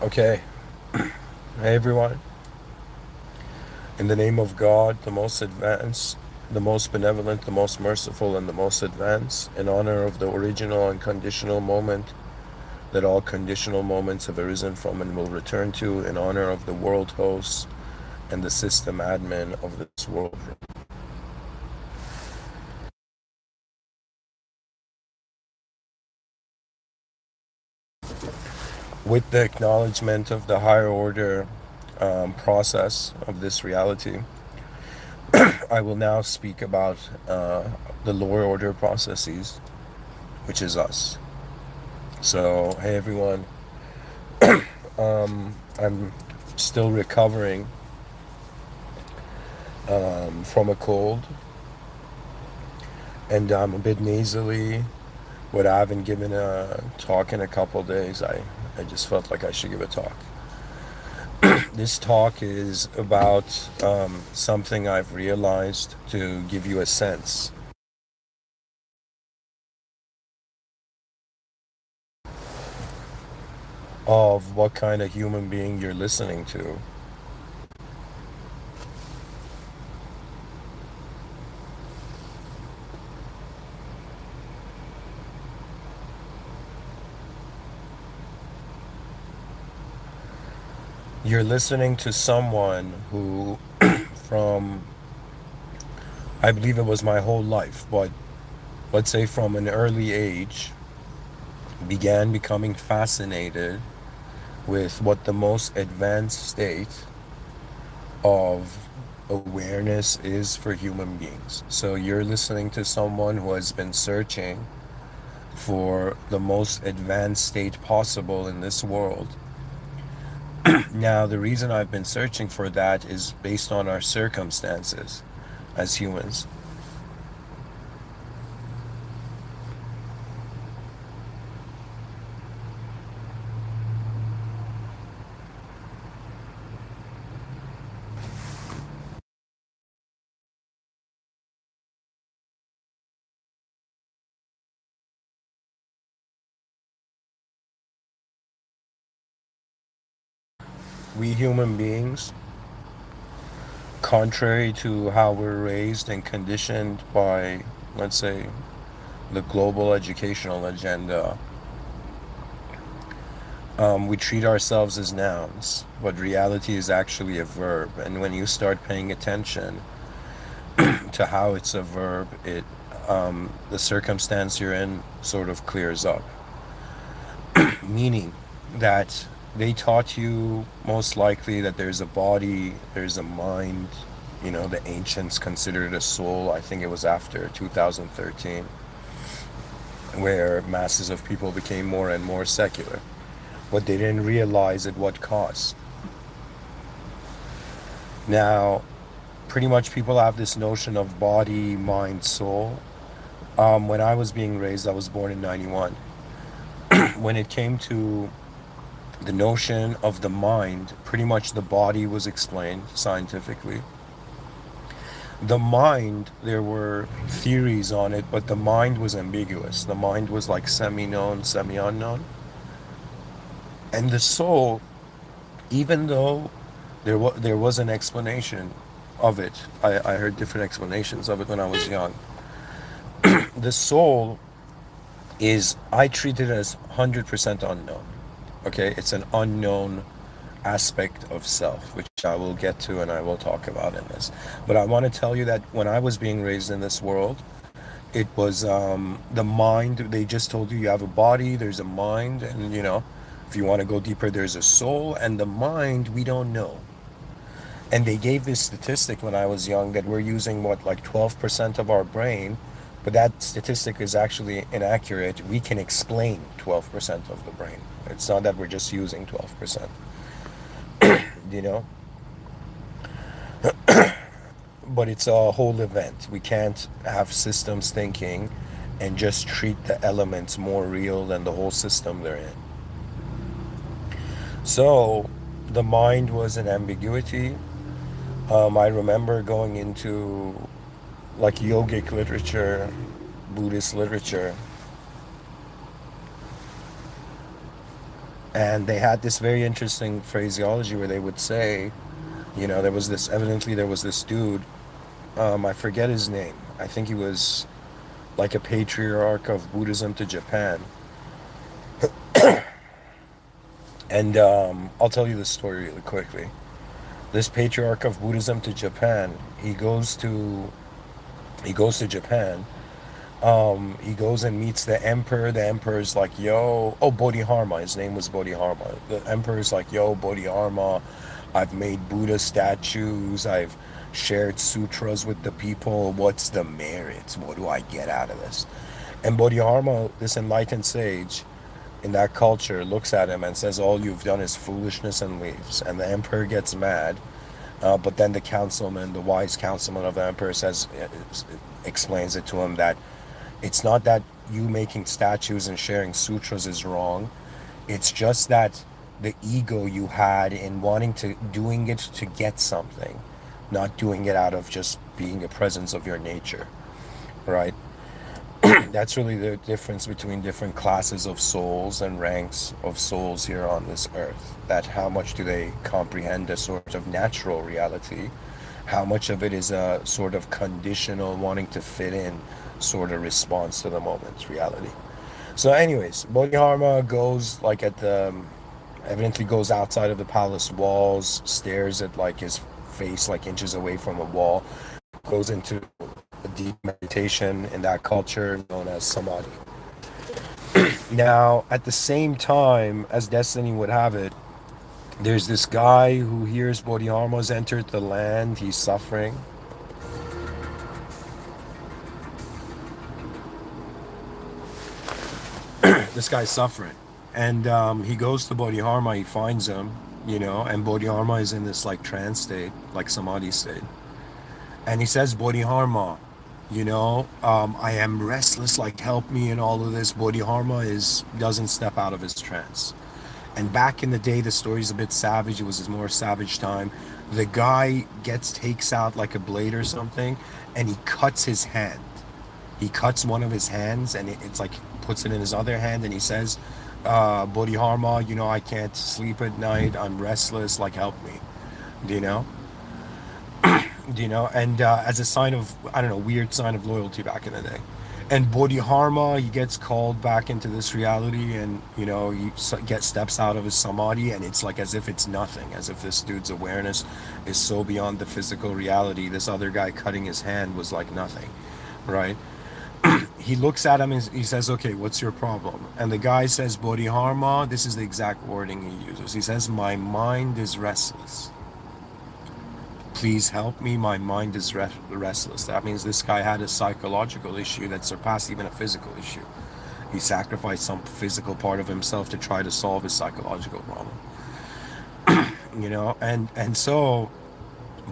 Okay. Hey everyone. In the name of God, the most advanced, the most benevolent, the most merciful, and the most advanced, in honor of the original and conditional moment that all conditional moments have arisen from and will return to, in honor of the world host and the system admin of this world. With the acknowledgement of the higher order process of this reality, I will now speak about the lower order processes, which is us. So, hey everyone, I'm still recovering from a cold, and I'm a bit nasally, but I haven't given a talk in a couple days. I just felt like I should give a talk. This talk is about something I've realized to give you a sense of what kind of human being you're listening to. You're listening to someone who, from, I believe it was my whole life, but let's say from an early age, began becoming fascinated with what the most advanced state of awareness is for human beings. So you're listening to someone who has been searching for the most advanced state possible in this world. Now, the reason I've been searching for that is based on our circumstances as humans. We human beings, contrary to how we're raised and conditioned by, let's say, the global educational agenda, we treat ourselves as nouns, but reality is actually a verb. And when you start paying attention to how it's a verb, the circumstance you're in sort of clears up. Meaning that they taught you most likely that there's a body, there's a mind. You know, the ancients considered a soul. I think it was after 2013, where masses of people became more and more secular. But they didn't realize at what cost. Now, pretty much people have this notion of body, mind, soul. When I was being raised, I was born in 91. When it came to the notion of the mind, pretty much the body was explained scientifically. The mind, there were theories on it, but the mind was ambiguous. The mind was like semi-known, semi-unknown. And the soul, even though there was an explanation of it, I heard different explanations of it when I was young. The soul is, I treat it as 100% unknown. Okay, it's an unknown aspect of self, which I will get to and I will talk about in this. But I want to tell you that when I was being raised in this world, it was the mind. They just told you have a body, there's a mind, and if you want to go deeper, there's a soul, and the mind we don't know. And they gave this statistic when I was young that we're using what, like 12% of our brain, but that statistic is actually inaccurate. We can explain 12% of the brain. It's not that we're just using 12%, you know? But it's a whole event. We can't have systems thinking and just treat the elements more real than the whole system they're in. So the mind was an ambiguity. I remember going into like yogic literature, Buddhist literature, And they had this very interesting phraseology where they would say, there was this dude, I forget his name. I think he was like a patriarch of Buddhism to Japan. And I'll tell you the story really quickly. This patriarch of Buddhism to Japan, he goes to Japan. He goes and meets the emperor. The emperor's like, yo, oh, Bodhidharma. His name was Bodhidharma. The emperor's like, yo, Bodhidharma, I've made Buddha statues. I've shared sutras with the people. What's the merit? What do I get out of this? And Bodhidharma, this enlightened sage in that culture, looks at him and says, all you've done is foolishness, and leaves. And the emperor gets mad. But then the wise councilman of the emperor explains it to him that it's not that you making statues and sharing sutras is wrong. It's just that the ego you had in doing it to get something, not doing it out of just being a presence of your nature, right? That's really the difference between different classes of souls and ranks of souls here on this earth. That how much do they comprehend a sort of natural reality? How much of it is a sort of conditional, wanting to fit in sort of response to the moment's reality? So, anyways, Bodhidharma goes like evidently goes outside of the palace walls, stares at like his face like inches away from a wall, goes into a deep meditation in that culture known as samadhi. Now, at the same time, as destiny would have it, there's this guy who hears Bodhidharma's entered the land. He's suffering. This guy's suffering. And he goes to Bodhidharma. He finds him, and Bodhidharma is in this like trance state, like samadhi state. And he says, Bodhidharma, I am restless, like help me in all of this. Bodhidharma doesn't step out of his trance. And back in the day, the story's a bit savage. It was his more savage time. The guy takes out like a blade or something, and he cuts his hand. He cuts one of his hands, and it's like puts it in his other hand, and he says, Bodhidharma, I can't sleep at night. I'm restless. Like help me. Do you know? And as a sign of, I don't know, weird sign of loyalty back in the day. And Bodhidharma, he gets called back into this reality, and steps out of his samadhi, and it's like as if it's nothing, as if this dude's awareness is so beyond the physical reality. This other guy cutting his hand was like nothing, right? He looks at him and he says, okay, what's your problem? And the guy says, Bodhidharma, this is the exact wording he uses. He says, my mind is restless. Please help me. My mind is restless. That means this guy had a psychological issue that surpassed even a physical issue. He sacrificed some physical part of himself to try to solve his psychological problem. And so,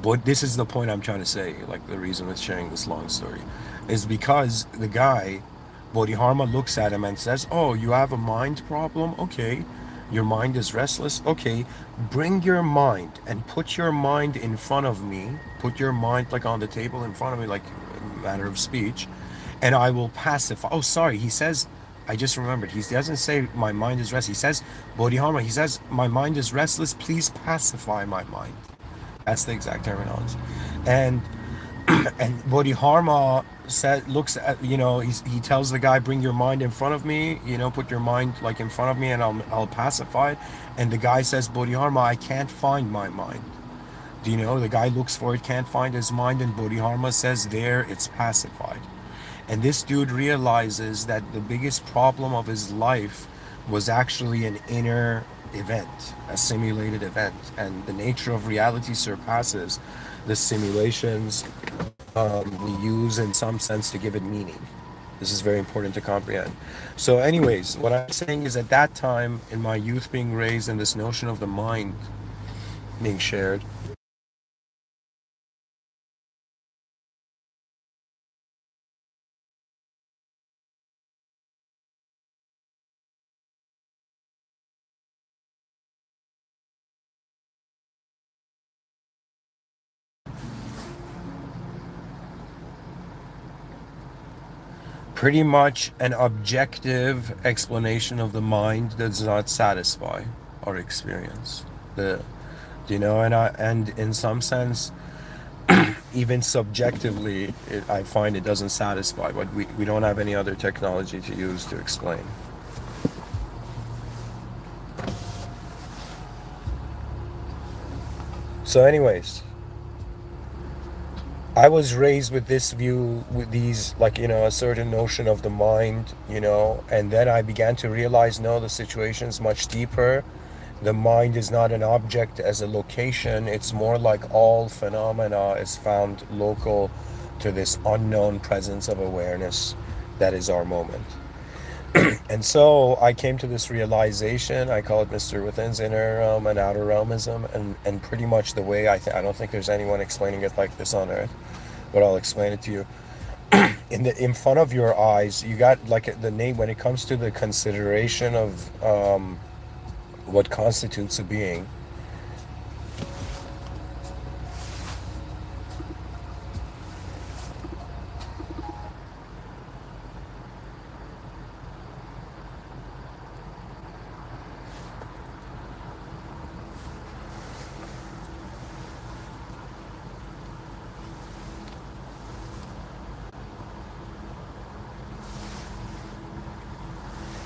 but this is the point I'm trying to say, like the reason with sharing this long story, is because the guy, Bodhidharma, looks at him and says, oh, you have a mind problem? Okay. Your mind is restless? Okay. Bring your mind and put your mind in front of me. Put your mind like on the table in front of me, like a matter of speech, and I will pacify. Oh, sorry. He says, I just remembered. He doesn't say my mind is restless. He says, Bodhidharma, he says, my mind is restless. Please pacify my mind. That's the exact terminology. And and Bodhidharma looks at, he tells the guy, bring your mind in front of me, put your mind like in front of me, and I'll pacify it. And the guy says, Bodhidharma, I can't find my mind. The guy looks for it, can't find his mind, and Bodhidharma says, there, it's pacified. And this dude realizes that the biggest problem of his life was actually an inner event, a simulated event. And the nature of reality surpasses the simulations we use in some sense to give it meaning. This is very important to comprehend. So, anyways, what I'm saying is at that time, in my youth being raised in this notion of the mind being shared, Pretty much an objective explanation of the mind does not satisfy our experience. The and in some sense, even subjectively, I find it doesn't satisfy, but we don't have any other technology to use to explain. So anyways, I was raised with this view, with these, like, a certain notion of the mind, and then I began to realize, no, the situation's much deeper. The mind is not an object as a location. It's more like all phenomena is found local to this unknown presence of awareness that is our moment. And so I came to this realization. I call it Mr. Within's inner realm and outer realmism, and pretty much the way I don't think there's anyone explaining it like this on earth, but I'll explain it to you. In front of your eyes, you got like the name when it comes to the consideration of what constitutes a being.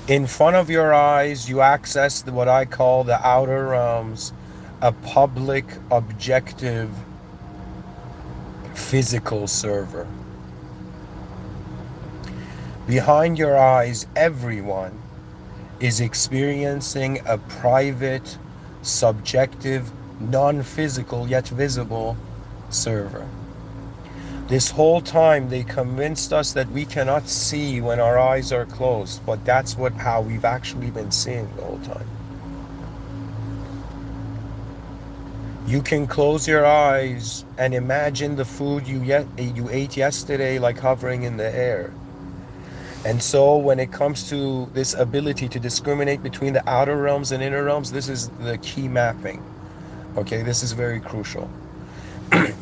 In front of your eyes, you access what I call the outer realms, a public, objective, physical server. Behind your eyes, everyone is experiencing a private, subjective, non-physical yet visible server. This whole time they convinced us that we cannot see when our eyes are closed, but that's how we've actually been seeing the whole time. You can close your eyes and imagine the food you ate yesterday like hovering in the air. And so when it comes to this ability to discriminate between the outer realms and inner realms, this is the key mapping. Okay, this is very crucial.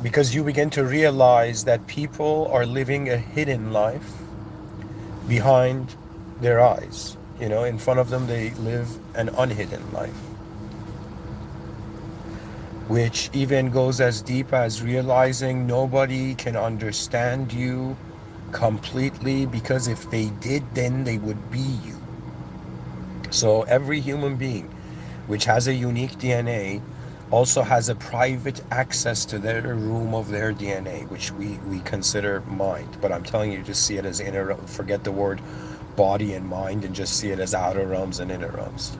Because you begin to realize that people are living a hidden life behind their eyes. In front of them, they live an unhidden life. Which even goes as deep as realizing nobody can understand you completely, because if they did, then they would be you. So every human being, which has a unique DNA, also has a private access to their room of their DNA, which we consider mind. But I'm telling you, just see it as inner. Forget the word body and mind and just see it as outer realms and inner realms.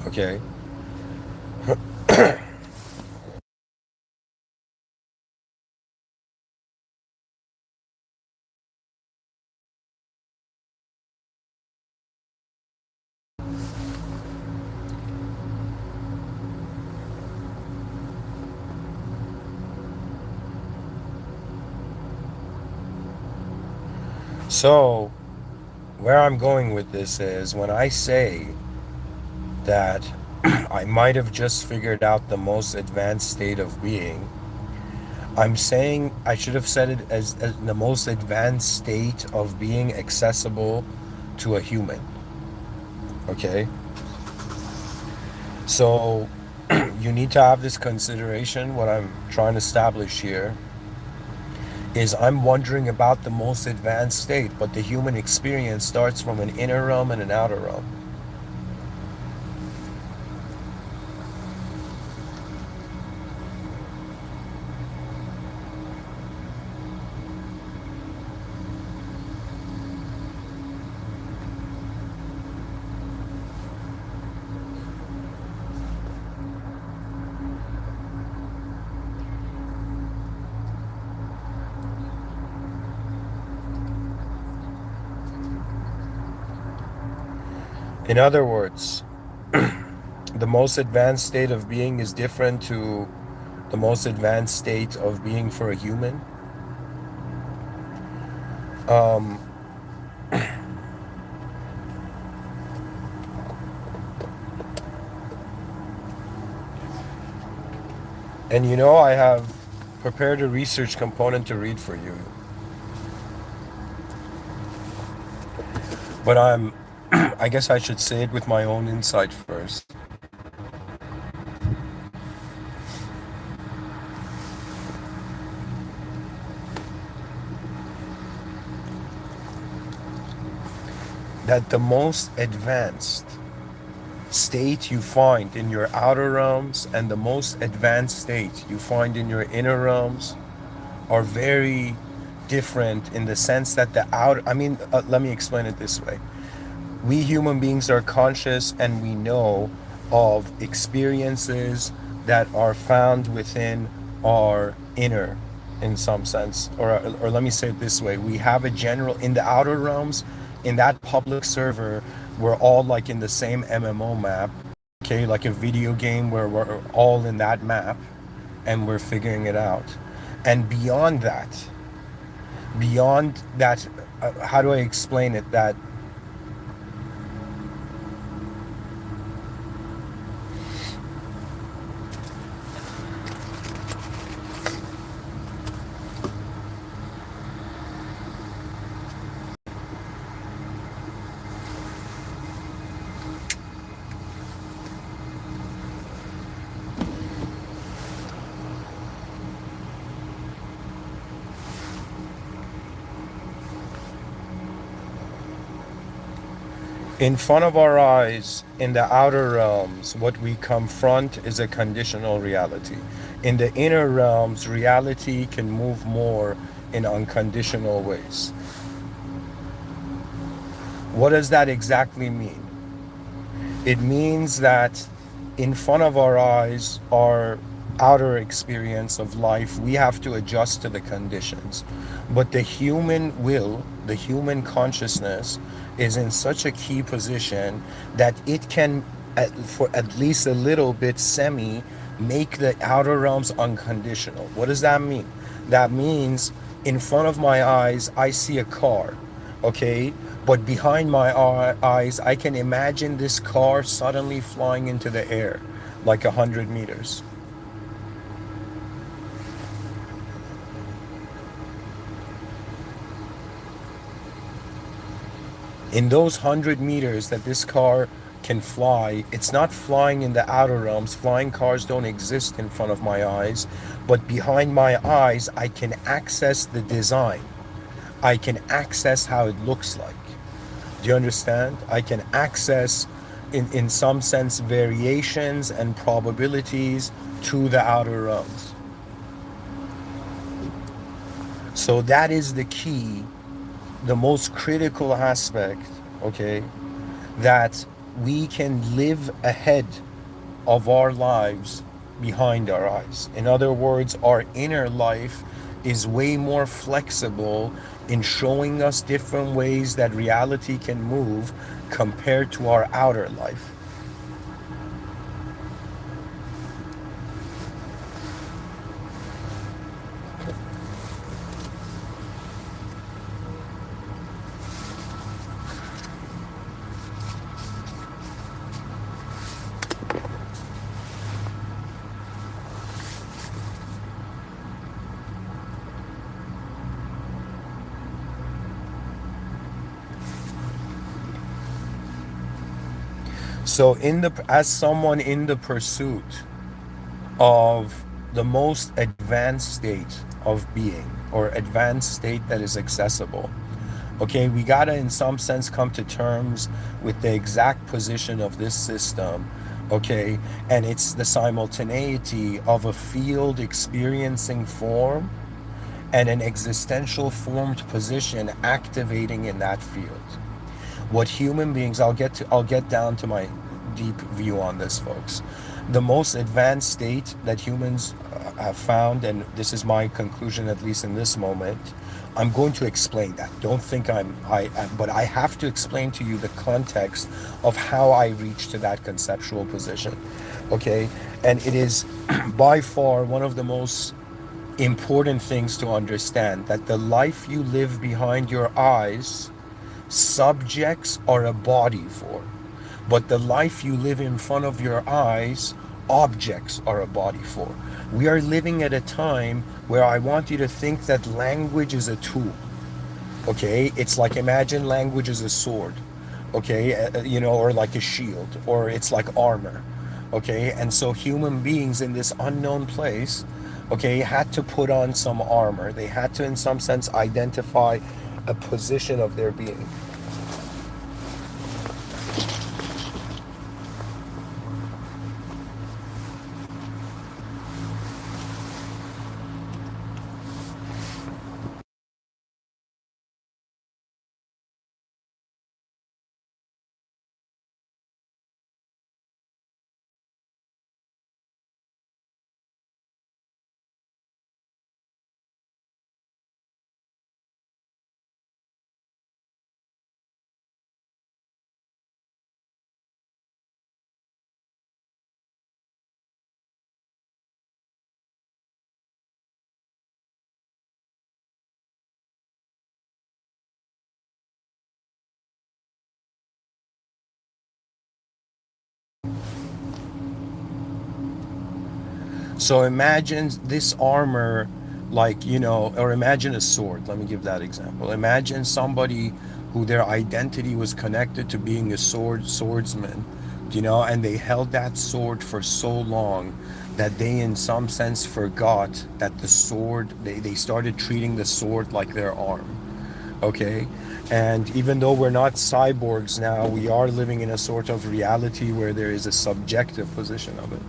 Okay? So, where I'm going with this is, when I say that I might have just figured out the most advanced state of being, I'm saying I should have said it as the most advanced state of being accessible to a human. Okay? So, you need to have this consideration. What I'm trying to establish here is, I'm wondering about the most advanced state, but the human experience starts from an inner realm and an outer realm. In other words, the most advanced state of being is different to the most advanced state of being for a human. And I have prepared a research component to read for you. But I'm, I guess I should say it with my own insight first. That the most advanced state you find in your outer realms and the most advanced state you find in your inner realms are very different, in the sense that the outer, I mean, let me explain it this way. We human beings are conscious and we know of experiences that are found within our inner, in some sense, or let me say it this way. We have a general, in the outer realms, in that public server, we're all like in the same MMO map, okay, like a video game where we're all in that map and we're figuring it out. And beyond that, how do I explain it? That in front of our eyes, in the outer realms, what we confront is a conditional reality. In the inner realms, reality can move more in unconditional ways. What does that exactly mean? It means that in front of our eyes, our outer experience of life, we have to adjust to the conditions. But the human will, the human consciousness, is in such a key position that it can, for at least a little bit, make the outer realms unconditional. What does that mean? That means in front of my eyes, I see a car, okay? But behind my eyes, I can imagine this car suddenly flying into the air like 100 meters. In those 100 meters that this car can fly, it's not flying in the outer realms. Flying cars don't exist in front of my eyes, but behind my eyes, I can access the design. I can access how it looks like. Do you understand? I can access, in some sense, variations and probabilities to the outer realms. So that is the key, the most critical aspect, okay, that we can live ahead of our lives behind our eyes. In other words, our inner life is way more flexible in showing us different ways that reality can move compared to our outer life. So as someone in the pursuit of the most advanced state of being, or advanced state that is accessible, okay, we gotta in some sense come to terms with the exact position of this system, okay, and it's the simultaneity of a field experiencing form and an existential formed position activating in that field. What human beings, I'll get down to my deep view on this, folks. The most advanced state that humans have found, and this is my conclusion at least in this moment, I'm going to explain that. Don't think but I have to explain to you the context of how I reached to that conceptual position, okay? And it is by far one of the most important things to understand, that the life you live behind your eyes, subjects are a body for. But the life you live in front of your eyes, objects are a body for. We are living at a time where I want you to think that language is a tool. Okay? It's like, imagine language is a sword. okay, or like a shield, or it's like armor, okay. And so human beings in this unknown place, okay, had to put on some armor. They had to, in some sense, identify a position of their being. So imagine this armor, like, or imagine a sword. Let me give that example. Imagine somebody who their identity was connected to being a swordsman, and they held that sword for so long that they, in some sense, forgot that the sword, they started treating the sword like their arm. Okay. And even though we're not cyborgs now, we are living in a sort of reality where there is a subjective position of it.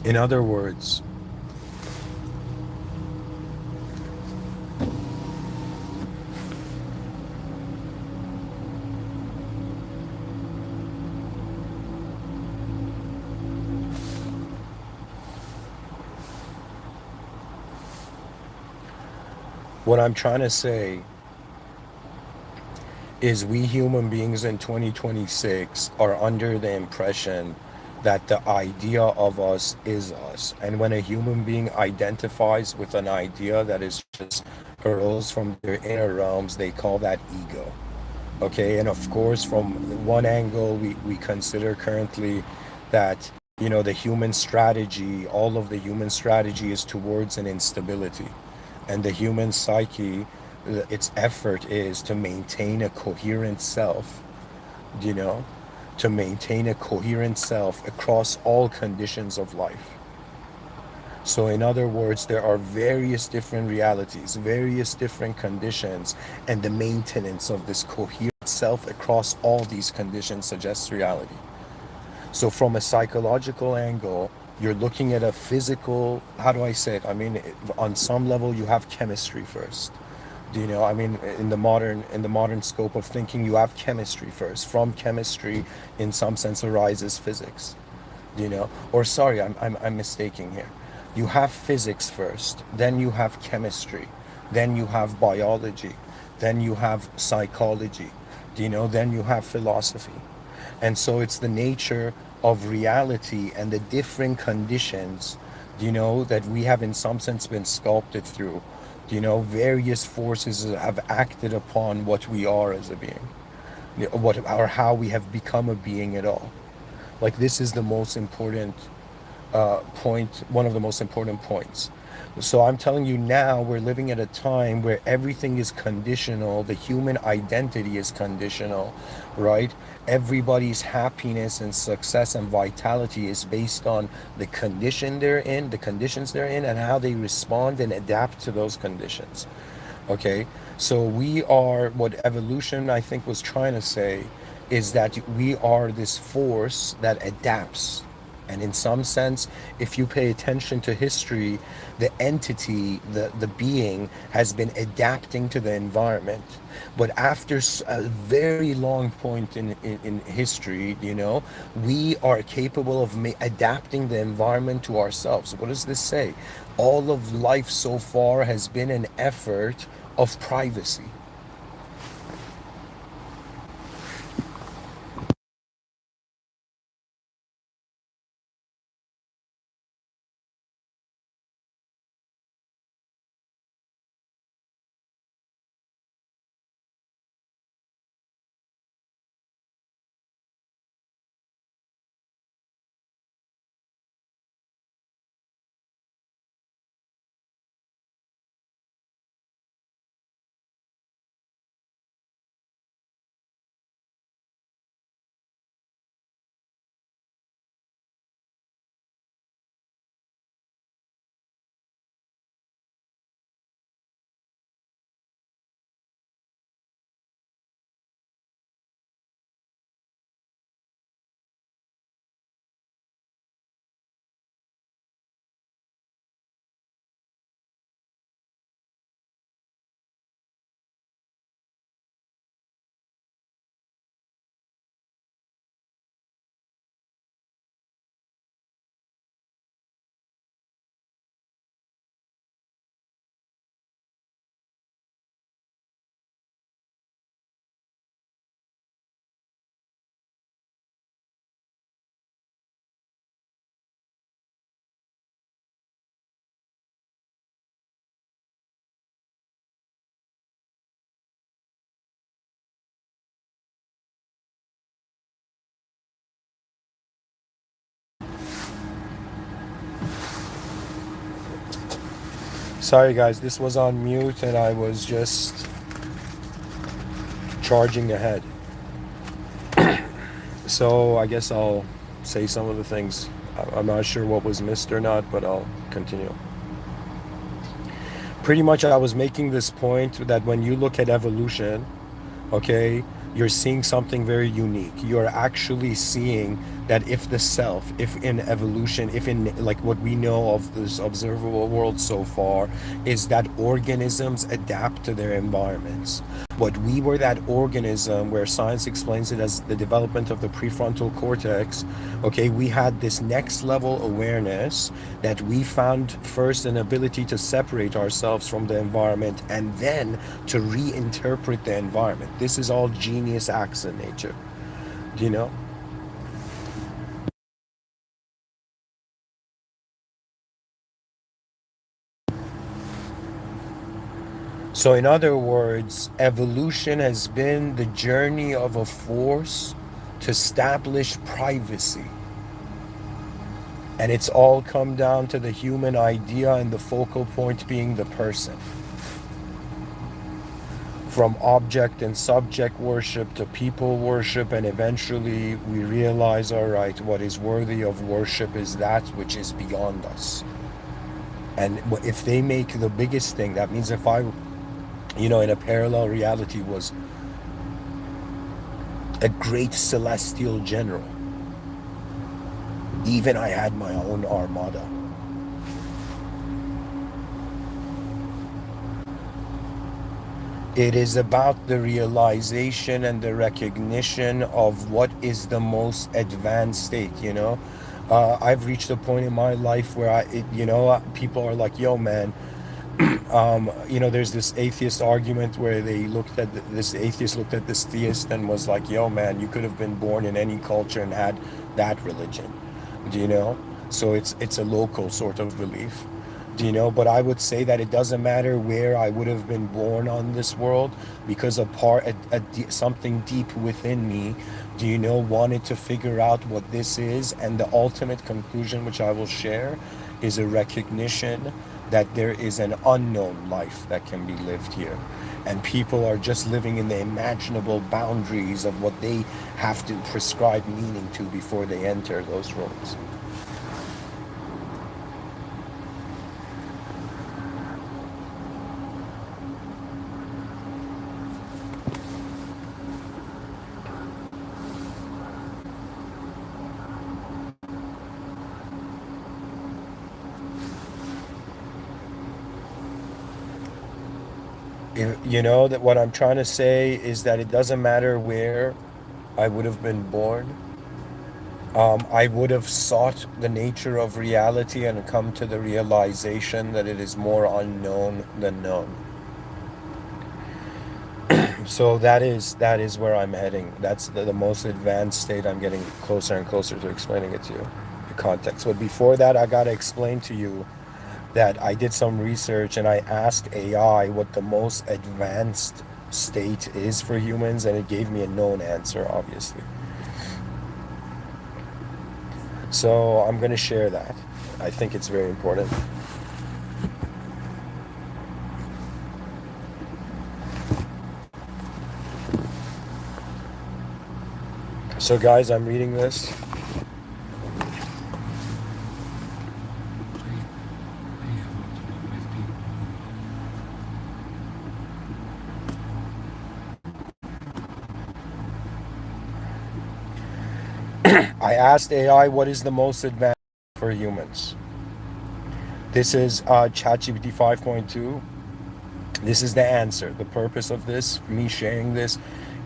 In other words, what I'm trying to say is we human beings in 2026 are under the impression that the idea of us is us. And when a human being identifies with an idea that is just arose from their inner realms, they call that ego. Okay. And of course, from one angle, we consider currently that, the human strategy, all of the human strategy is towards an instability. And the human psyche, its effort is to maintain a coherent self, you know, to maintain a coherent self across all conditions of life. So, in other words, there are various different realities, various different conditions, and the maintenance of this coherent self across all these conditions suggests reality. So, from a psychological angle, you're looking at a physical, how do I say it? I mean, on some level, you have chemistry first. I mean, in the modern scope of thinking, you have chemistry first. From chemistry, in some sense, arises physics. Or sorry, I'm mistaking here. You have physics first, then you have chemistry, then you have biology, then you have psychology, then you have philosophy. And so it's the nature of reality and the different conditions, that we have in some sense been sculpted through. Various forces have acted upon what we are as a being, what or how we have become a being at all. Like, this is the most important point, one of the most important points. So I'm telling you, now we're living at a time where everything is conditional. The human identity is conditional, right? Everybody's happiness and success and vitality is based on the conditions they're in, and how they respond and adapt to those conditions. Okay, so we are, what evolution, I think, was trying to say is that we are this force that adapts. And in some sense, if you pay attention to history, the entity, the being, has been adapting to the environment. But after a very long point in history, we are capable of adapting the environment to ourselves. What does this say? All of life so far has been an effort of privacy. Sorry guys, this was on mute and I was just charging ahead. So I guess I'll say some of the things. I'm not sure what was missed or not, but I'll continue. Pretty much I was making this point that when you look at evolution, okay, you're seeing something very unique. You're actually seeing that if the self, if in evolution, if in like what we know of this observable world so far, is that organisms adapt to their environments. But we were that organism where science explains it as the development of the prefrontal cortex. Okay, we had this next level awareness that we found first an ability to separate ourselves from the environment and then to reinterpret the environment. This is all genius acts in nature, you know? So, in other words, evolution has been the journey of a force to establish privacy. And it's all come down to the human idea and the focal point being the person. From object and subject worship to people worship, and eventually we realize, all right, what is worthy of worship is that which is beyond us. And if they make the biggest thing, that means if I, in a parallel reality was a great celestial general, even I had my own armada. It is about the realization and the recognition of what is the most advanced state, I've reached a point in my life where people are like, yo, man, there's this atheist argument where this atheist looked at this theist and was like, yo, man, you could have been born in any culture and had that religion, So it's a local sort of belief. But I would say that it doesn't matter where I would have been born on this world, because something deep within me, wanted to figure out what this is. And the ultimate conclusion, which I will share, is a recognition that there is an unknown life that can be lived here. And people are just living in the imaginable boundaries of what they have to prescribe meaning to before they enter those rooms. That what I'm trying to say is that it doesn't matter where I would have been born. I would have sought the nature of reality and come to the realization that it is more unknown than known. So that is where I'm heading. That's the most advanced state. I'm getting closer and closer to explaining it to you, the context. But before that, I got to explain to you that I did some research and I asked AI what the most advanced state is for humans, and it gave me a known answer, obviously. So I'm going to share that. I think it's very important. So guys, I'm reading this. I asked AI what is the most advanced for humans. This is ChatGPT 5.2. This is the answer. The purpose of this, me sharing this,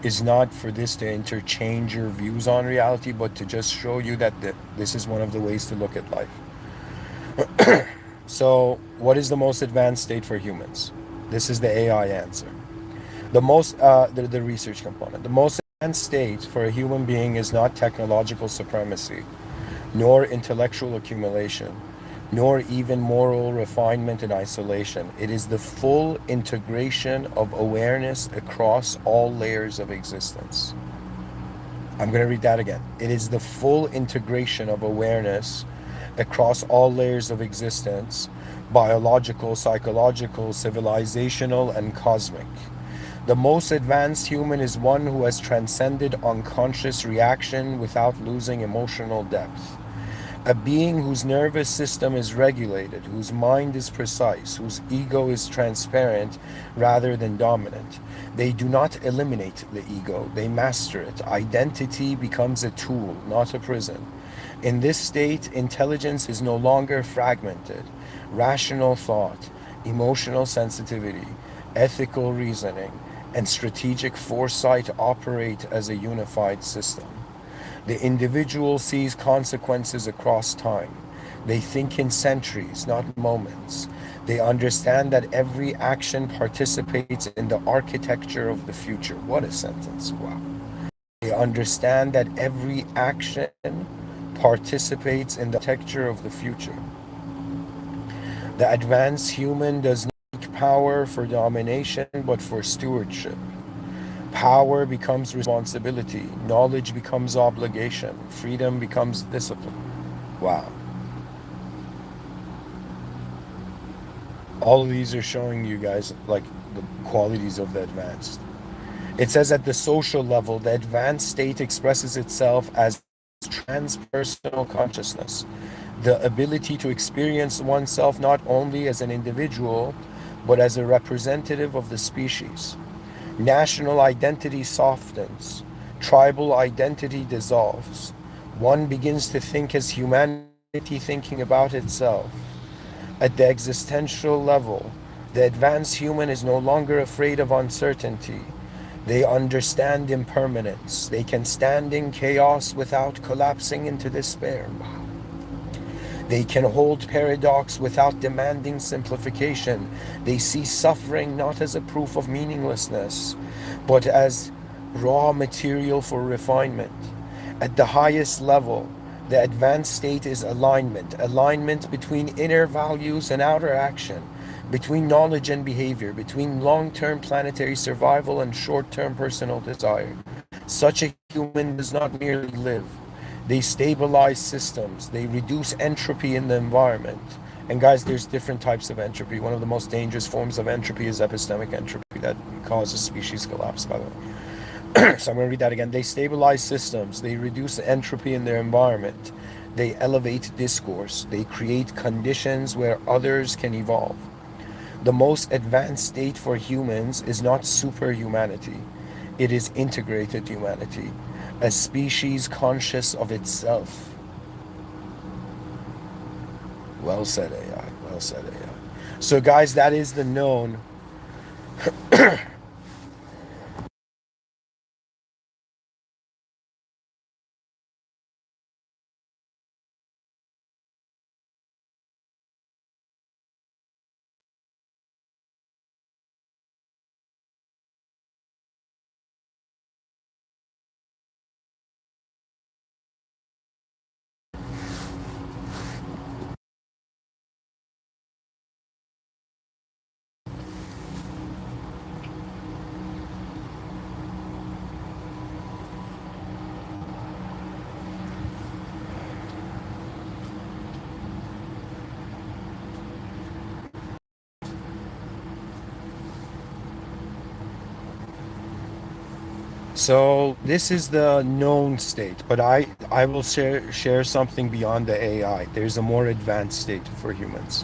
is not for this to interchange your views on reality, but to just show you that this is one of the ways to look at life. So, what is the most advanced state for humans? This is the AI answer. The research component. The most advanced state for a human being is not technological supremacy, nor intellectual accumulation, nor even moral refinement and isolation. It is the full integration of awareness across all layers of existence. I'm going to read that again. It is the full integration of awareness across all layers of existence: biological, psychological, civilizational, and cosmic. The most advanced human is one who has transcended unconscious reaction without losing emotional depth. A being whose nervous system is regulated, whose mind is precise, whose ego is transparent rather than dominant. They do not eliminate the ego, they master it. Identity becomes a tool, not a prison. In this state, intelligence is no longer fragmented. Rational thought, emotional sensitivity, ethical reasoning, and strategic foresight operate as a unified system. The individual sees consequences across time. They think in centuries, not moments. They understand that every action participates in the architecture of the future. What a sentence. Wow. They understand that every action participates in the architecture of the future. The advanced human does not seek power for domination, but for stewardship. Power becomes responsibility. Knowledge becomes obligation. Freedom becomes discipline. Wow. All of these are showing you guys like the qualities of the advanced. It says at the social level, the advanced state expresses itself as transpersonal consciousness, the ability to experience oneself not only as an individual, but as a representative of the species. National identity softens, tribal identity dissolves. One begins to think as humanity thinking about itself. At the existential level, the advanced human is no longer afraid of uncertainty. They understand impermanence. They can stand in chaos without collapsing into despair. They can hold paradox without demanding simplification. They see suffering not as a proof of meaninglessness, but as raw material for refinement. At the highest level, the advanced state is alignment. Alignment between inner values and outer action, between knowledge and behavior, between long-term planetary survival and short-term personal desire. Such a human does not merely live. They stabilize systems. They reduce entropy in the environment. And guys, there's different types of entropy. One of the most dangerous forms of entropy is epistemic entropy that causes species collapse, by the way. So I'm going to read that again. They stabilize systems. They reduce entropy in their environment. They elevate discourse. They create conditions where others can evolve. The most advanced state for humans is not superhumanity. It is integrated humanity, a species conscious of itself. Well said, AI. Well said, AI. So guys, that is the known So this is the known state, but I will share something beyond the AI. There's a more advanced state for humans.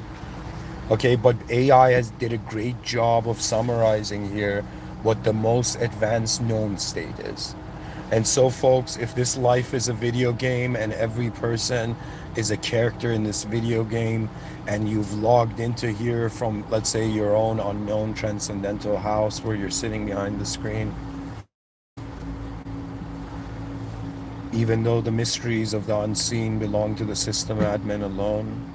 Okay, but AI has did a great job of summarizing here what the most advanced known state is. And so folks, if this life is a video game and every person is a character in this video game and you've logged into here from, let's say, your own unknown transcendental house where you're sitting behind the screen, even though the mysteries of the unseen belong to the system admin alone,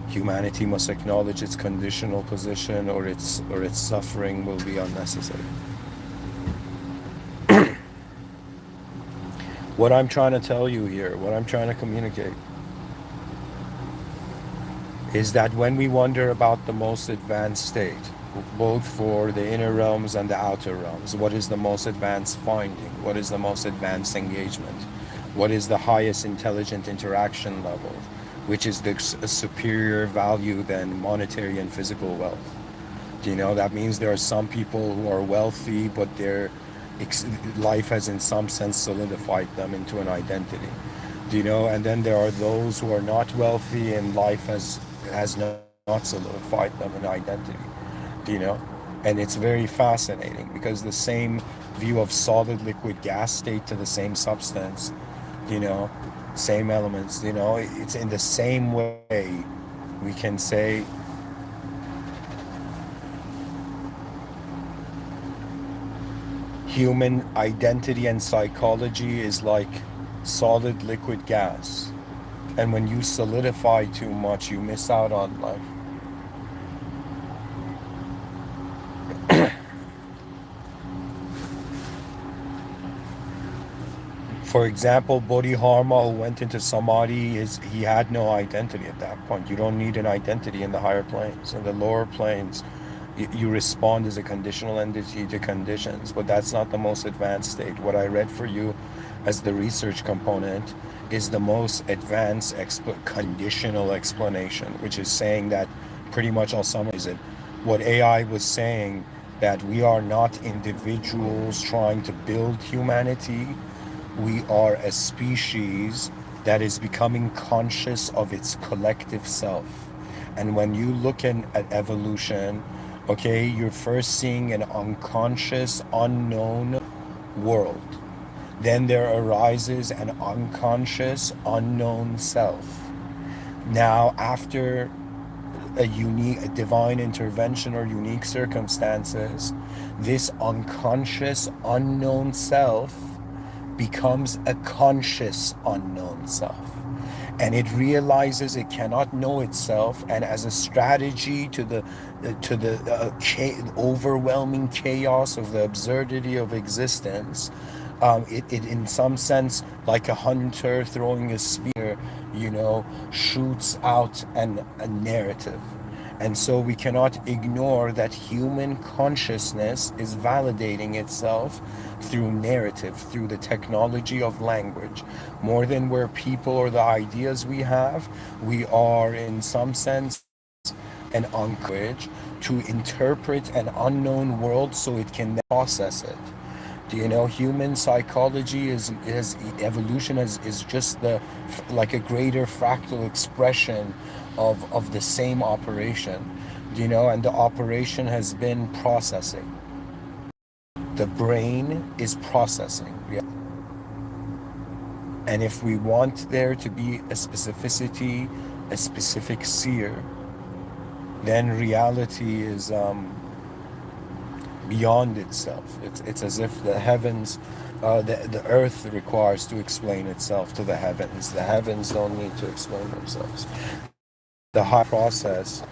humanity must acknowledge its conditional position or its suffering will be unnecessary. What I'm trying to tell you here, what I'm trying to communicate, is that when we wonder about the most advanced state, both for the inner realms and the outer realms, what is the most advanced finding? What is the most advanced engagement? What is the highest intelligent interaction level? which is a superior value than monetary and physical wealth. Do you know that means there are some people who are wealthy, but their life has in some sense solidified them into an identity. Do you know? And then there are those who are not wealthy and life has not solidified them in identity. Do you know? And it's very fascinating because the same view of solid, liquid, gas state to the same substance, you know, same elements, you know, it's in the same way we can say human identity and psychology is like solid, liquid, gas. And when you solidify too much, you miss out on life. For example, Bodhidharma who went into samadhi, he had no identity at that point. You don't need an identity in the higher planes. In the lower planes, you respond as a conditional entity to conditions, but that's not the most advanced state. What I read for you as the research component is the most advanced conditional explanation, which is saying that pretty much I'll summarize it. What AI was saying, that we are not individuals trying to build humanity. We are a species that is becoming conscious of its collective self. And when you look at evolution, okay, you're first seeing an unconscious, unknown world. Then there arises an unconscious, unknown self. Now, after a divine intervention or unique circumstances, this unconscious, unknown self becomes a conscious unknown self, and it realizes it cannot know itself, and as a strategy to the overwhelming chaos of the absurdity of existence, it in some sense, like a hunter throwing a spear, you know, shoots out a narrative. And so we cannot ignore that human consciousness is validating itself through narrative, through the technology of language. More than we're people or the ideas we have, we are in some sense an language to interpret an unknown world so it can process it. Do you know, human psychology is evolution is just like a greater fractal expression of the same operation. Do you know? And the operation has been processing. The brain is processing. And if we want there to be a specificity, a specific seer, then reality is beyond itself. It's as if the heavens, the earth requires to explain itself to the heavens. The heavens don't need to explain themselves. The high process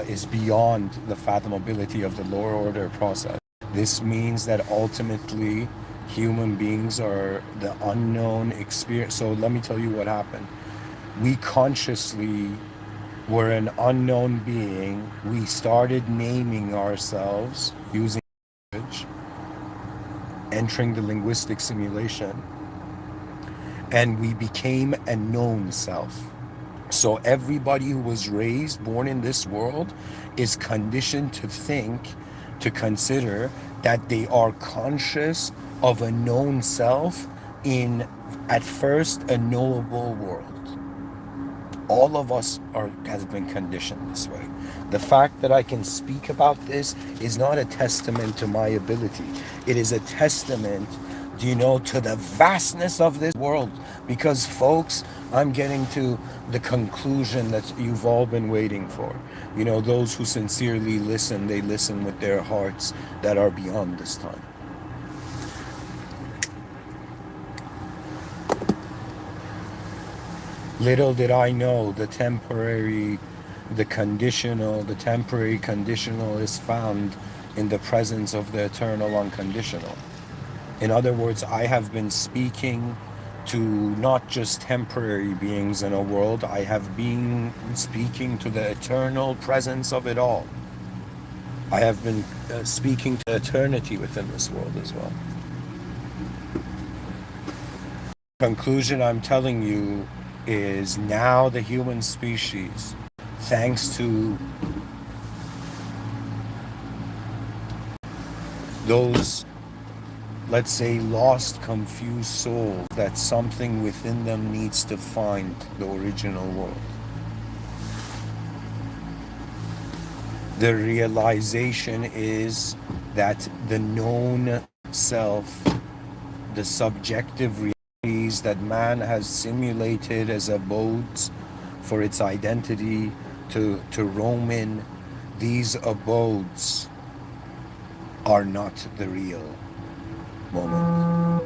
is beyond the fathomability of the lower order process. This means that ultimately human beings are the unknown experience. So let me tell you what happened. We consciously were an unknown being. We started naming ourselves using language, entering the linguistic simulation, and we became a known self. So everybody who was raised, born in this world, is conditioned to think, to consider that they are conscious of a known self in, at first, a knowable world. All of us has been conditioned this way. The fact that I can speak about this is not a testament to my ability. It is a testament, do you know, to the vastness of this world. Because folks, I'm getting to the conclusion that you've all been waiting for. You know, those who sincerely listen, they listen with their hearts that are beyond this time. Little did I know the temporary conditional is found in the presence of the eternal unconditional. In other words, I have been speaking to not just temporary beings in a world, I have been speaking to the eternal presence of it all. I have been speaking to eternity within this world as well. Conclusion, I'm telling you, is now the human species, thanks to those, let's say, lost, confused souls, that something within them needs to find the original world. The realization is that the known self, the subjective realities that man has simulated as abodes for its identity to roam in, these abodes are not the real moment.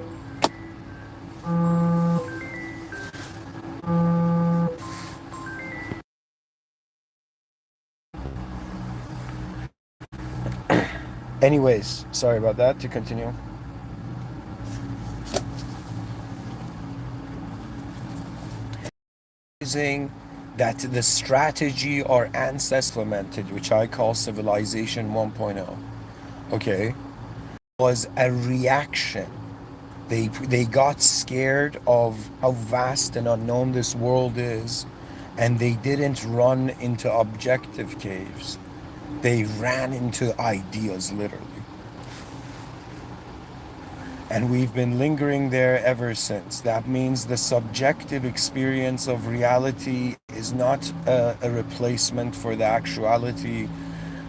Anyways, sorry about that. To continue. That the strategy our ancestors implemented, which I call Civilization 1.0, okay, was a reaction. They got scared of how vast and unknown this world is, and they didn't run into objective caves. They ran into ideas, literally. And we've been lingering there ever since. That means the subjective experience of reality is not a replacement for the actuality,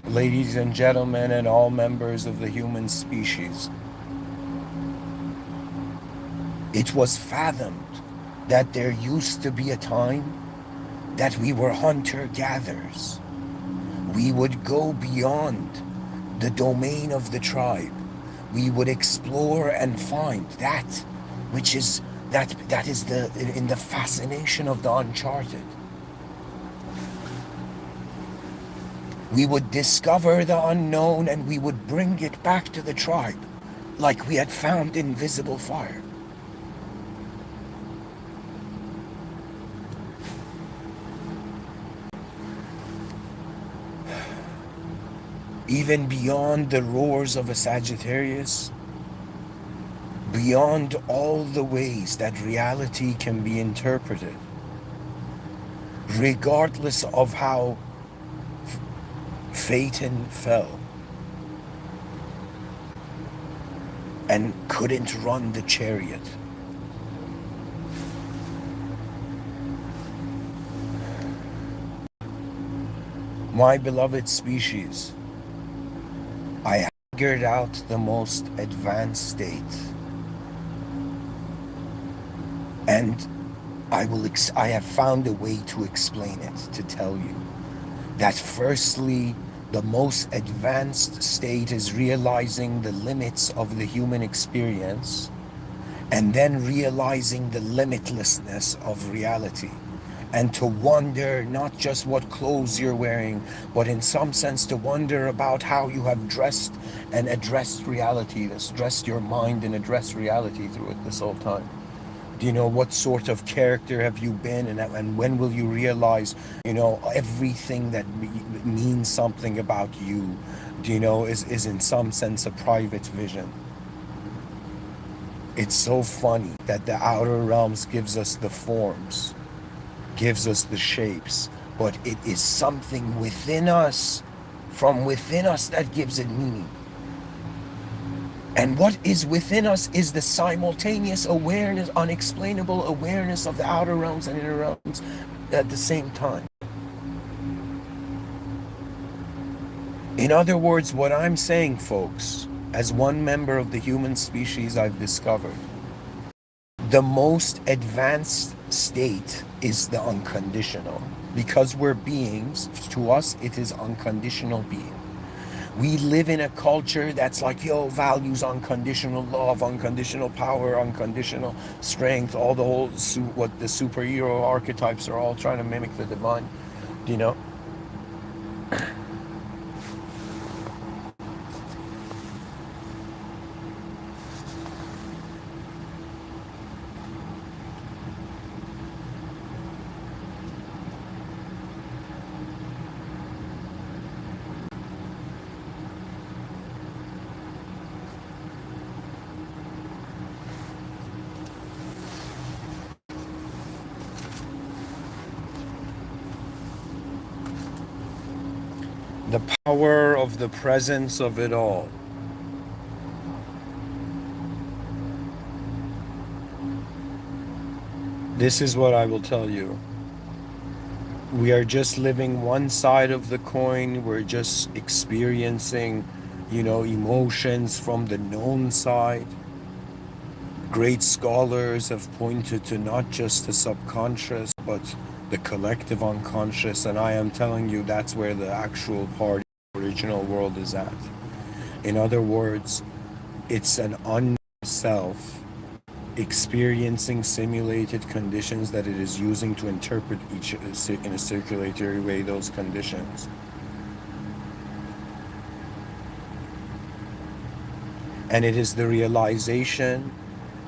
ladies and gentlemen, and all members of the human species. It was fathomed that there used to be a time that we were hunter-gatherers. We would go beyond the domain of the tribe. We would explore and find that which is that is in the fascination of the uncharted. We would discover the unknown and we would bring it back to the tribe like we had found invisible fire. Even beyond the roars of a Sagittarius, beyond all the ways that reality can be interpreted, regardless of how Phaeton fell and couldn't run the chariot. My beloved species, I figured out the most advanced state, and I have found a way to explain it, to tell you that firstly, the most advanced state is realizing the limits of the human experience, and then realizing the limitlessness of reality. And to wonder not just what clothes you're wearing, but in some sense to wonder about how you have dressed and addressed reality, dressed your mind and addressed reality through it this whole time. Do you know what sort of character have you been, and when will you realize, everything that means something about you, is in some sense a private vision. It's so funny that the outer realms gives us the forms, gives us the shapes, but it is something within us, from within us, that gives it meaning. And what is within us is the simultaneous awareness, unexplainable awareness of the outer realms and inner realms at the same time. In other words, what I'm saying, folks, as one member of the human species, I've discovered the most advanced state is the unconditional. Because we're beings, to us, it is unconditional being. We live in a culture that's like, values unconditional love, unconditional power, unconditional strength, all the whole, what the superhero archetypes are all trying to mimic the divine, The power of the presence of it all. This is what I will tell you. We are just living one side of the coin. We're just experiencing, emotions from the known side. Great scholars have pointed to not just the subconscious, but the collective unconscious. And I am telling you, that's where the actual party, original world is at. In other words, it's an unknown self experiencing simulated conditions that it is using to interpret each in a circulatory way those conditions. And it is the realization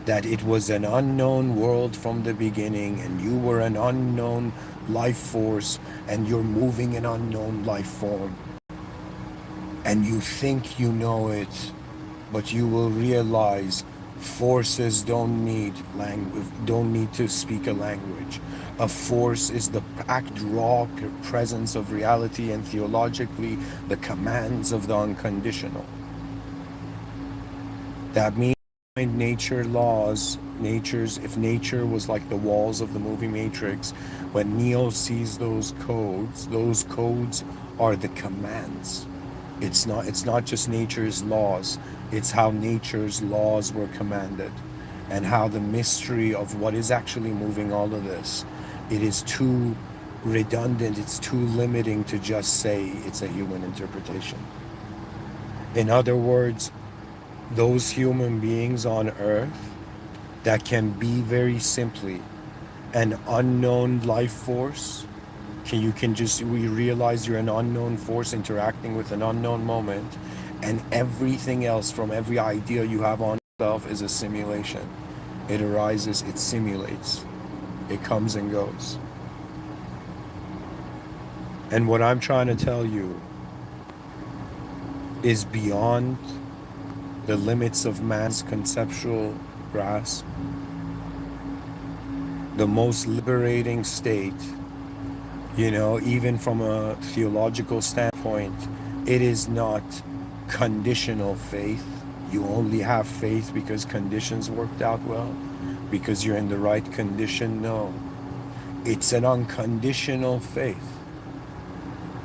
that it was an unknown world from the beginning, and you were an unknown life force, and you're moving an unknown life form, and you think you know it, but you will realize forces don't need language, don't need to speak a language. A force is the raw presence of reality, and theologically the commands of the unconditional. That means nature laws, if nature was like the walls of the movie Matrix, when Neo sees those codes are the commands. It's not just nature's laws, it's how nature's laws were commanded, and how the mystery of what is actually moving all of this. It is too redundant, it's too limiting to just say it's a human interpretation. In other words, those human beings on earth that can be very simply an unknown life force, we realize you're an unknown force interacting with an unknown moment, and everything else from every idea you have on yourself is a simulation. It arises, it simulates, it comes and goes. And what I'm trying to tell you is beyond the limits of man's conceptual grasp. The most liberating state, even from a theological standpoint, it is not conditional faith. You only have faith because conditions worked out well, because you're in the right condition. No, it's an unconditional faith.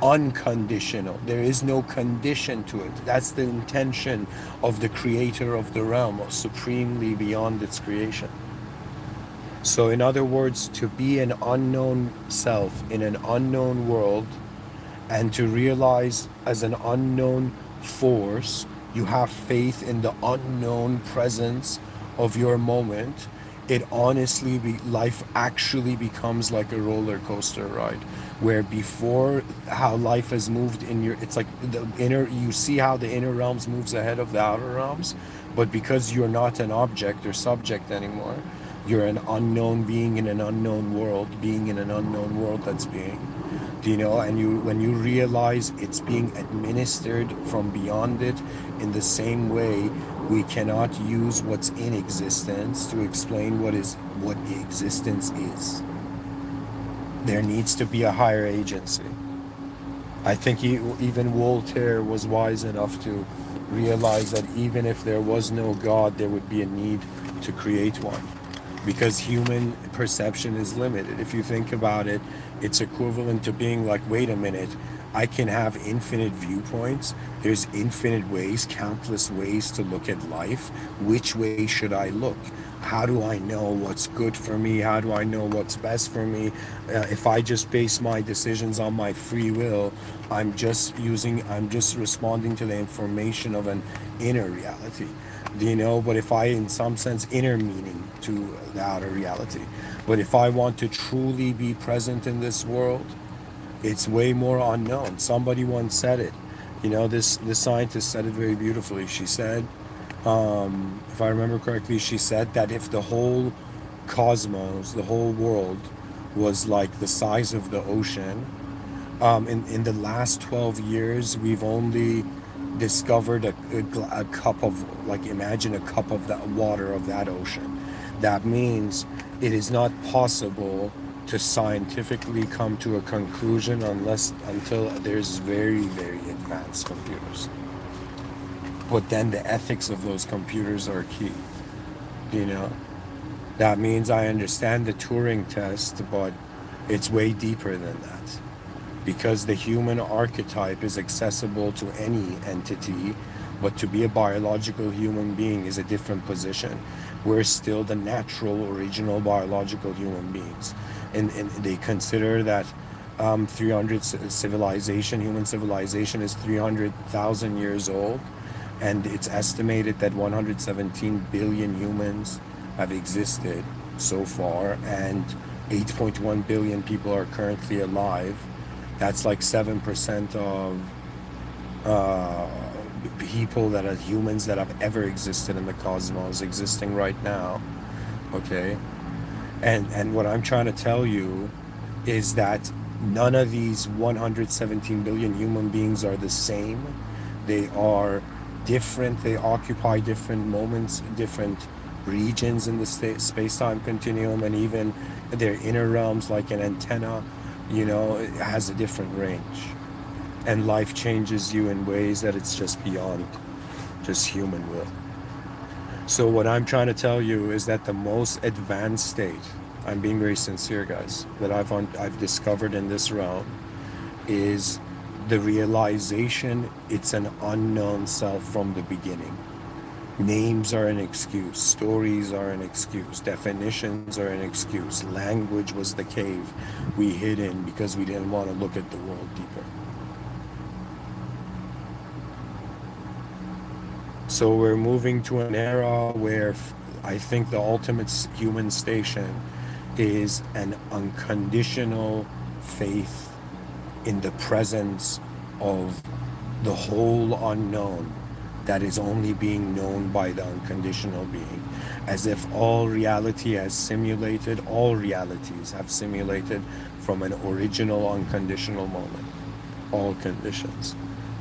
Unconditional. There is no condition to it. That's the intention of the creator of the realm, supremely beyond its creation. So in other words, to be an unknown self in an unknown world, and to realize as an unknown force, you have faith in the unknown presence of your moment, life actually becomes like a roller coaster ride, where before, how life has moved it's like you see how the inner realms moves ahead of the outer realms, but because you're not an object or subject anymore, you're an unknown being in an unknown world, that's being, and when you realize it's being administered from beyond it, in the same way we cannot use what's in existence to explain what existence is. There needs to be a higher agency. I think even Voltaire was wise enough to realize that even if there was no God, there would be a need to create one, because human perception is limited. If you think about it, it's equivalent to being like, wait a minute, I can have infinite viewpoints. There's infinite ways, countless ways to look at life. Which way should I look? How do I know what's good for me? How do I know what's best for me? If I just base my decisions on my free will, I'm just responding to the information of an inner reality. But if I, in some sense, inner meaning to the outer reality. But if I want to truly be present in this world, it's way more unknown. Somebody once said it. This scientist said it very beautifully. She said, if I remember correctly, she said that if the whole cosmos, the whole world, was like the size of the ocean, in the last 12 years, we've only discovered a cup of, like, imagine a cup of that water of that ocean. That means it is not possible to scientifically come to a conclusion until there's very, very advanced computers. But then the ethics of those computers are key. You know, that means I understand the Turing test, but it's way deeper than that. Because the human archetype is accessible to any entity, but to be a biological human being is a different position. We're still the natural, original biological human beings. And they consider that 300 human civilization is 300,000 years old. And it's estimated that 117 billion humans have existed so far, and 8.1 billion people are currently alive. That's like 7% of people that are humans that have ever existed in the cosmos existing right now. Okay? And what I'm trying to tell you is that none of these 117 billion human beings are the same. They are different. They occupy different moments, different regions in the space-time continuum, and even their inner realms, like an antenna, you know, it has a different range. And life changes you in ways that it's just beyond just human will. So what I'm trying to tell you is that the most advanced state, I'm being very sincere, guys, that I've discovered in this realm is the realization it's an unknown self from the beginning. Names are an excuse, stories are an excuse, definitions are an excuse. Language was the cave we hid in because we didn't want to look at the world deeper. So we're moving to an era where I think the ultimate human station is an unconditional faith in the presence of the whole unknown that is only being known by the unconditional being, as if all reality has simulated, all realities have simulated from an original unconditional moment, all conditions.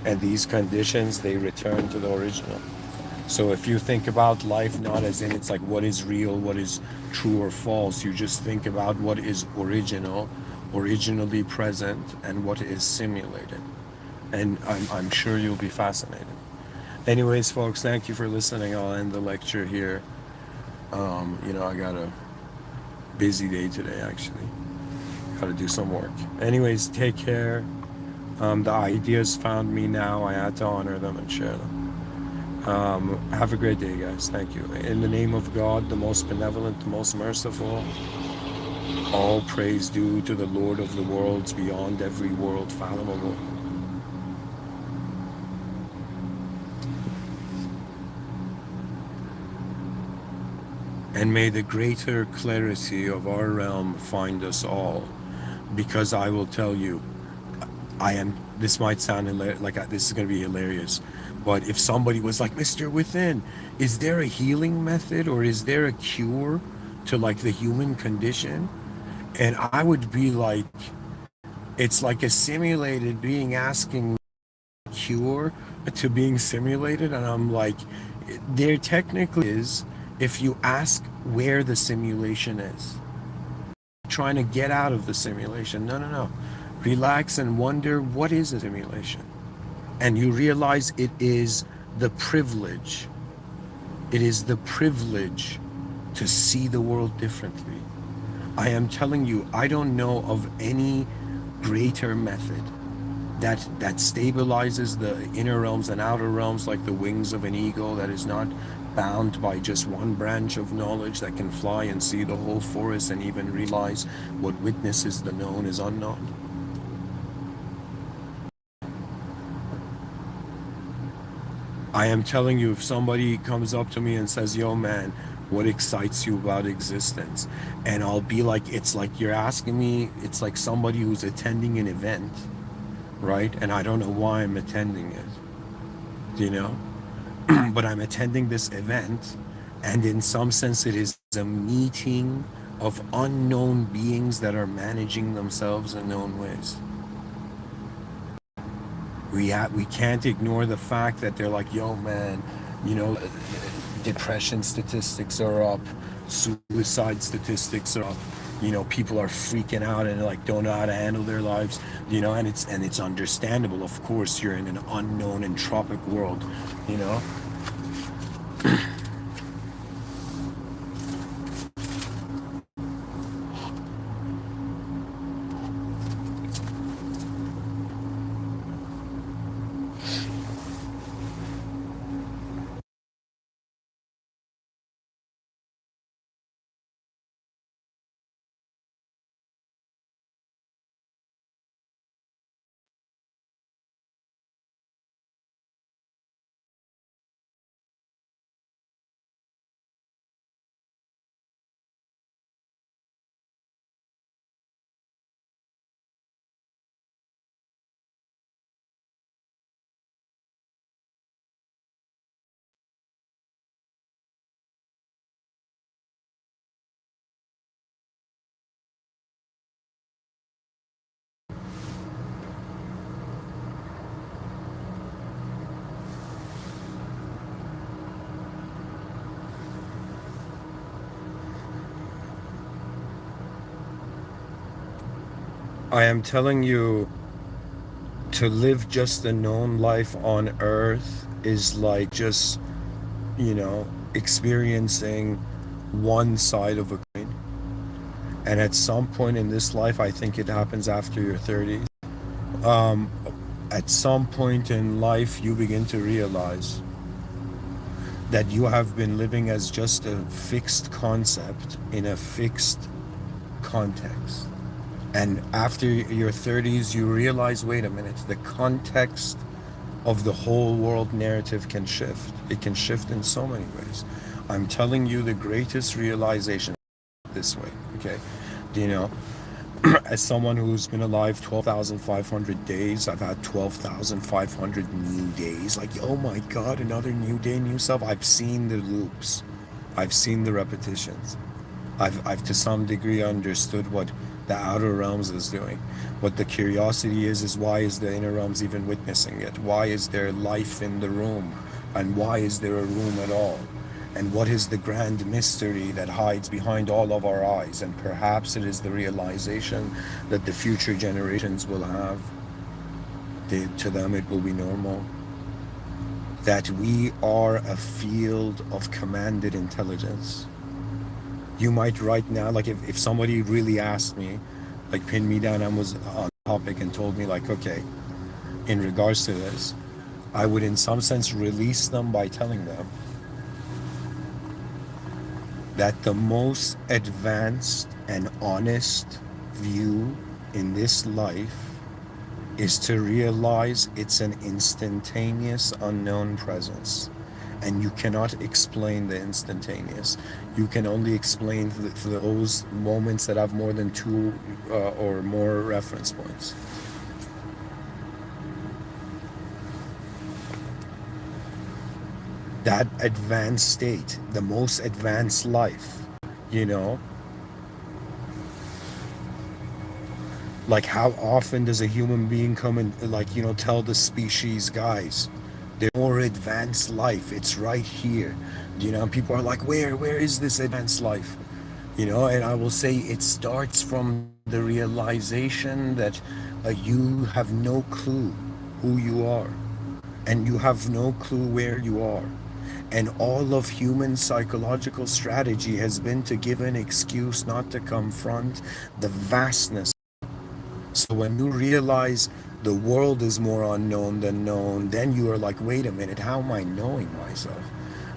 And these conditions, they return to the original. So if you think about life not as in it's like what is real, what is true or false, you just think about what is original, originally present, and what is simulated. And I'm sure you'll be fascinated. Anyways, folks, thank you for listening. I'll end the lecture here. You know, I got a busy day today, actually. Got to do some work. Anyways, take care. The ideas found me now. I had to honor them and share them. Have a great day, guys. Thank you. In the name of God, the most benevolent, the most merciful, all praise due to the Lord of the worlds beyond every world fathomable. And may the greater clarity of our realm find us all, because I will tell you, this might sound like this is going to be hilarious, but if somebody was like, Mr. Within, is there a healing method or is there a cure to like the human condition? And I would be like, it's like a simulated being asking cure to being simulated. And I'm like, there technically is, if you ask where the simulation is. Trying to get out of the simulation. No. Relax and wonder, what is a simulation? And you realize it is the privilege. It is the privilege to see the world differently. I am telling you, I don't know of any greater method that stabilizes the inner realms and outer realms like the wings of an eagle, that is not bound by just one branch of knowledge, that can fly and see the whole forest and even realize what witnesses the known is unknown. I am telling you, if somebody comes up to me and says, yo man, what excites you about existence? And I'll be like, it's like you're asking me, it's like somebody who's attending an event, right? And I don't know why I'm attending it, you know? But I'm attending this event, and in some sense it is a meeting of unknown beings that are managing themselves in known ways. We can't ignore the fact that they're like, yo man, you know, depression statistics are up, suicide statistics are up, people are freaking out and like don't know how to handle their lives, and it's understandable. Of course, you're in an unknown entropic world, you know. I am telling you, to live just a known life on earth is like just, experiencing one side of a coin. And at some point in this life, I think it happens after your 30s. Um, at some point in life, you begin to realize that you have been living as just a fixed concept in a fixed context. And after your 30s, you realize, wait a minute, the context of the whole world narrative can shift. It can shift in so many ways. I'm telling you the greatest realization this way, okay? You know, as someone who's been alive 12,500 days, I've had 12,500 new days. Like, oh my God, another new day, new self. I've seen the loops. I've seen the repetitions. I've to some degree understood what the outer realms is doing. What the curiosity is why is the inner realms even witnessing it? Why is there life in the room? And why is there a room at all? And what is the grand mystery that hides behind all of our eyes? And perhaps it is the realization that the future generations will have. To them it will be normal. That we are a field of commanded intelligence. You might right now, like if somebody really asked me, like pinned me down and was on topic and told me like, okay, in regards to this, I would in some sense release them by telling them that the most advanced and honest view in this life is to realize it's an instantaneous unknown presence. And you cannot explain the instantaneous. You can only explain for those moments that have more than two or more reference points. That advanced state, the most advanced life, like how often does a human being come and tell the species, guys, the more advanced life, it's right here. People are like, where is this advanced life? And I will say it starts from the realization that you have no clue who you are, and you have no clue where you are. And all of human psychological strategy has been to give an excuse not to confront the vastness. So when you realize the world is more unknown than known, then you are like, wait a minute, how am I knowing myself?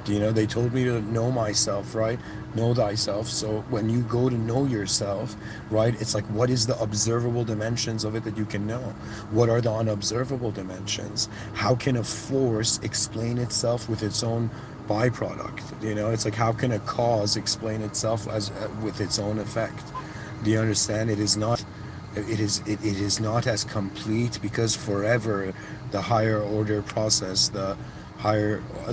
They told me to know myself, right? Know thyself. So when you go to know yourself, right, it's like, what is the observable dimensions of it that you can know? What are the unobservable dimensions? How can a force explain itself with its own byproduct? It's like, how can a cause explain itself as with its own effect? Do you understand? It is not as complete, because forever the higher order process, the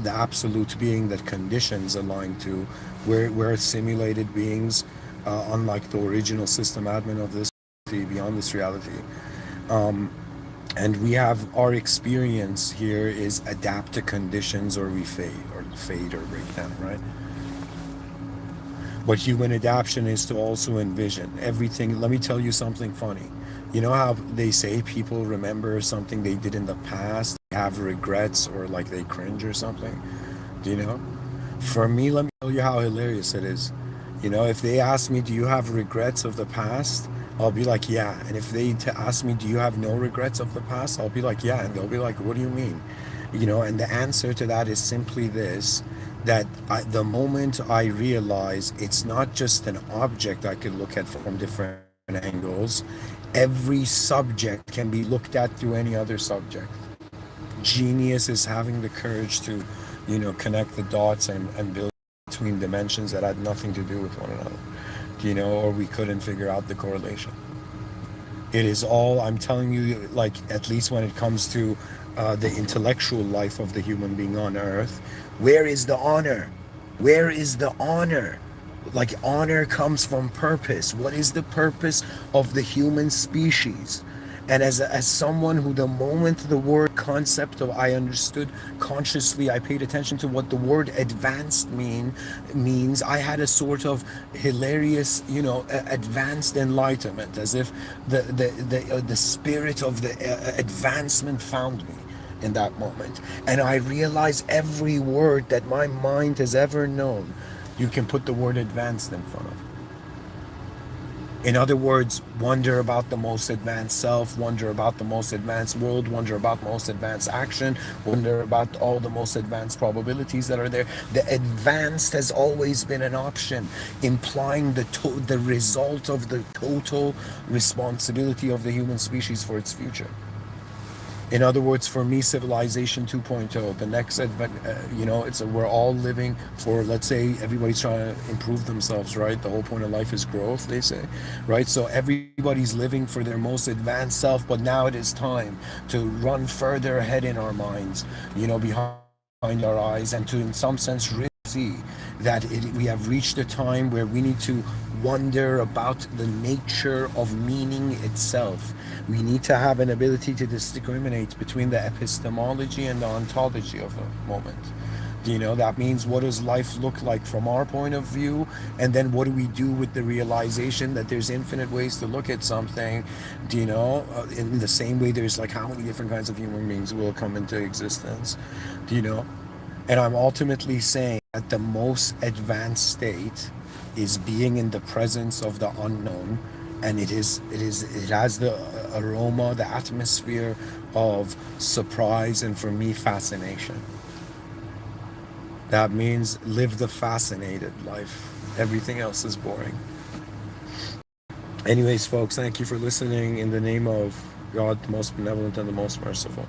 absolute being that conditions align to, we're simulated beings, unlike the original system admin of this beyond this reality, and we have our experience here is adapt to conditions, or we fade or break down, right? But human adaptation is to also envision everything. Let me tell you something funny. You know how they say people remember something they did in the past, have regrets, or like they cringe or something? Do you know? For me, let me tell you how hilarious it is. You know, if they ask me, do you have regrets of the past? I'll be like, yeah. And if they ask me, do you have no regrets of the past? I'll be like, yeah. And they'll be like, what do you mean? You know, and the answer to that is simply this, that the moment I realize it's not just an object I could look at from different angles, every subject can be looked at through any other subject. Genius is having the courage to, connect the dots and build between dimensions that had nothing to do with one another, or we couldn't figure out the correlation. It is all, I'm telling you, like, at least when it comes to the intellectual life of the human being on earth, where is the honor? Where is the honor? Like, honor comes from purpose. What is the purpose of the human species? And as someone who, the moment the word concept of I understood consciously, I paid attention to what the word advanced means. I had a sort of hilarious, advanced enlightenment, as if the spirit of the advancement found me in that moment. And I realized every word that my mind has ever known, you can put the word advanced in front of. In other words, wonder about the most advanced self, wonder about the most advanced world, wonder about the most advanced action, wonder about all the most advanced probabilities that are there. The advanced has always been an option, implying the result of the total responsibility of the human species for its future. In other words, for me, civilization 2.0, the next, we're all living for, let's say, everybody's trying to improve themselves, right? The whole point of life is growth, they say, right? So everybody's living for their most advanced self, but now it is time to run further ahead in our minds, behind our eyes, and to, in some sense, really see that we have reached a time where we need to wonder about the nature of meaning itself. We need to have an ability to discriminate between the epistemology and the ontology of a moment. That means, what does life look like from our point of view, and then what do we do with the realization that there's infinite ways to look at something. In the same way, there's like how many different kinds of human beings will come into existence. And I'm ultimately saying that the most advanced state is being in the presence of the unknown, and it has the aroma, the atmosphere of surprise, and for me, fascination. That means live the fascinated life. Everything else is boring. Anyways, folks, thank you for listening. In the name of God, the most benevolent and the most merciful,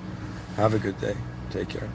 have a good day. Take care.